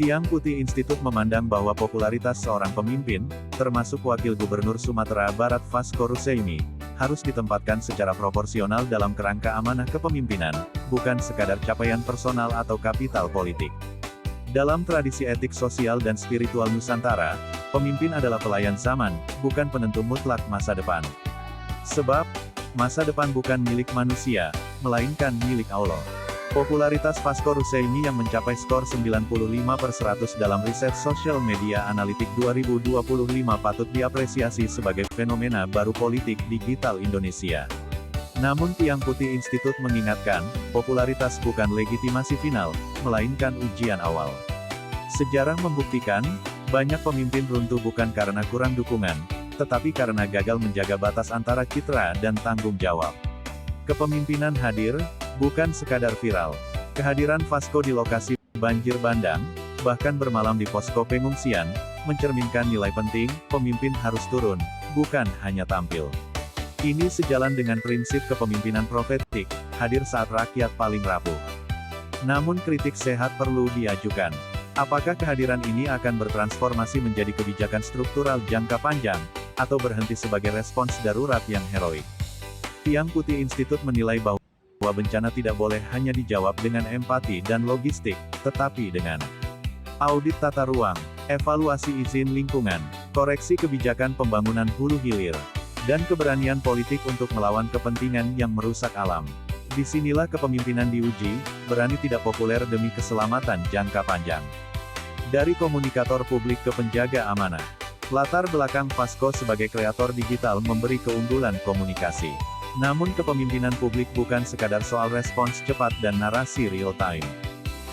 Tiang Putih Institut memandang bahwa popularitas seorang pemimpin, termasuk Wakil Gubernur Sumatera Barat Vasco Russeimi, harus ditempatkan secara proporsional dalam kerangka amanah kepemimpinan, bukan sekadar capaian personal atau kapital politik. Dalam tradisi etik sosial dan spiritual Nusantara, pemimpin adalah pelayan zaman, bukan penentu mutlak masa depan. Sebab, masa depan bukan milik manusia, melainkan milik Allah. Popularitas Vasco Russeimi yang mencapai skor 95/100 dalam riset Social Media Analytic 2025 patut diapresiasi sebagai fenomena baru politik digital Indonesia. Namun Tiang Putih Institut mengingatkan, popularitas bukan legitimasi final, melainkan ujian awal. Sejarah membuktikan, banyak pemimpin runtuh bukan karena kurang dukungan, tetapi karena gagal menjaga batas antara citra dan tanggung jawab. Kepemimpinan hadir, bukan sekadar viral. Kehadiran Vasco di lokasi banjir bandang, bahkan bermalam di posko pengungsian, mencerminkan nilai penting, pemimpin harus turun, bukan hanya tampil. Ini sejalan dengan prinsip kepemimpinan profetik, hadir saat rakyat paling rapuh. Namun kritik sehat perlu diajukan. Apakah kehadiran ini akan bertransformasi menjadi kebijakan struktural jangka panjang, atau berhenti sebagai respons darurat yang heroik? Tiang Putih Institut menilai bahwa bencana tidak boleh hanya dijawab dengan empati dan logistik, tetapi dengan audit tata ruang, evaluasi izin lingkungan, koreksi kebijakan pembangunan hulu hilir, dan keberanian politik untuk melawan kepentingan yang merusak alam. Disinilah kepemimpinan diuji, berani tidak populer demi keselamatan jangka panjang. Dari komunikator publik ke penjaga amanah. Latar belakang Vasco sebagai kreator digital memberi keunggulan komunikasi. Namun kepemimpinan publik bukan sekadar soal respons cepat dan narasi real-time.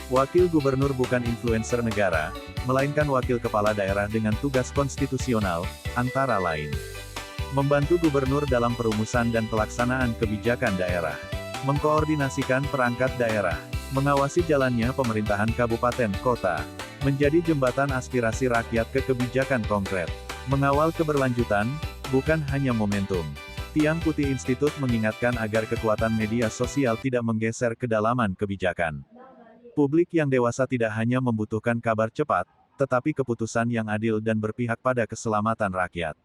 Wakil gubernur bukan influencer negara, melainkan wakil kepala daerah dengan tugas konstitusional, antara lain membantu gubernur dalam perumusan dan pelaksanaan kebijakan daerah, mengkoordinasikan perangkat daerah, mengawasi jalannya pemerintahan kabupaten kota, menjadi jembatan aspirasi rakyat ke kebijakan konkret, mengawal keberlanjutan, bukan hanya momentum. Tiang Putih Institut mengingatkan agar kekuatan media sosial tidak menggeser kedalaman kebijakan. Publik yang dewasa tidak hanya membutuhkan kabar cepat, tetapi keputusan yang adil dan berpihak pada keselamatan rakyat.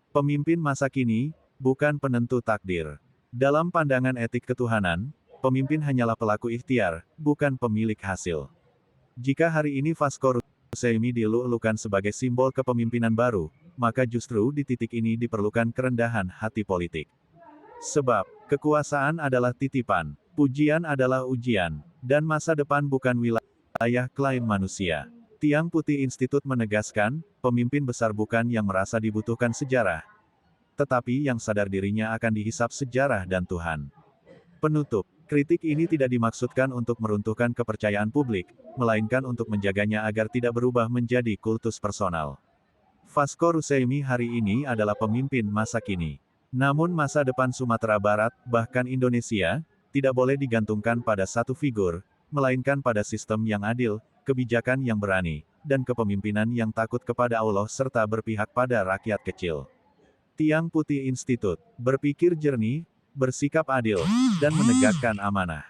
Pemimpin masa kini, bukan penentu takdir. Dalam pandangan etik ketuhanan, pemimpin hanyalah pelaku ikhtiar, bukan pemilik hasil. Jika hari ini Vasco Russeimi dieluk-elukan sebagai simbol kepemimpinan baru, maka justru di titik ini diperlukan kerendahan hati politik. Sebab, kekuasaan adalah titipan, pujian adalah ujian, dan masa depan bukan wilayah klaim manusia. Tiang Putih Institut menegaskan, pemimpin besar bukan yang merasa dibutuhkan sejarah, tetapi yang sadar dirinya akan dihisap sejarah dan Tuhan. Penutup, kritik ini tidak dimaksudkan untuk meruntuhkan kepercayaan publik, melainkan untuk menjaganya agar tidak berubah menjadi kultus personal. Vasco Russeimi hari ini adalah pemimpin masa kini. Namun masa depan Sumatera Barat, bahkan Indonesia, tidak boleh digantungkan pada satu figur, melainkan pada sistem yang adil, kebijakan yang berani, dan kepemimpinan yang takut kepada Allah serta berpihak pada rakyat kecil. Tiang Putih Institut, berpikir jernih, bersikap adil, dan menegakkan amanah.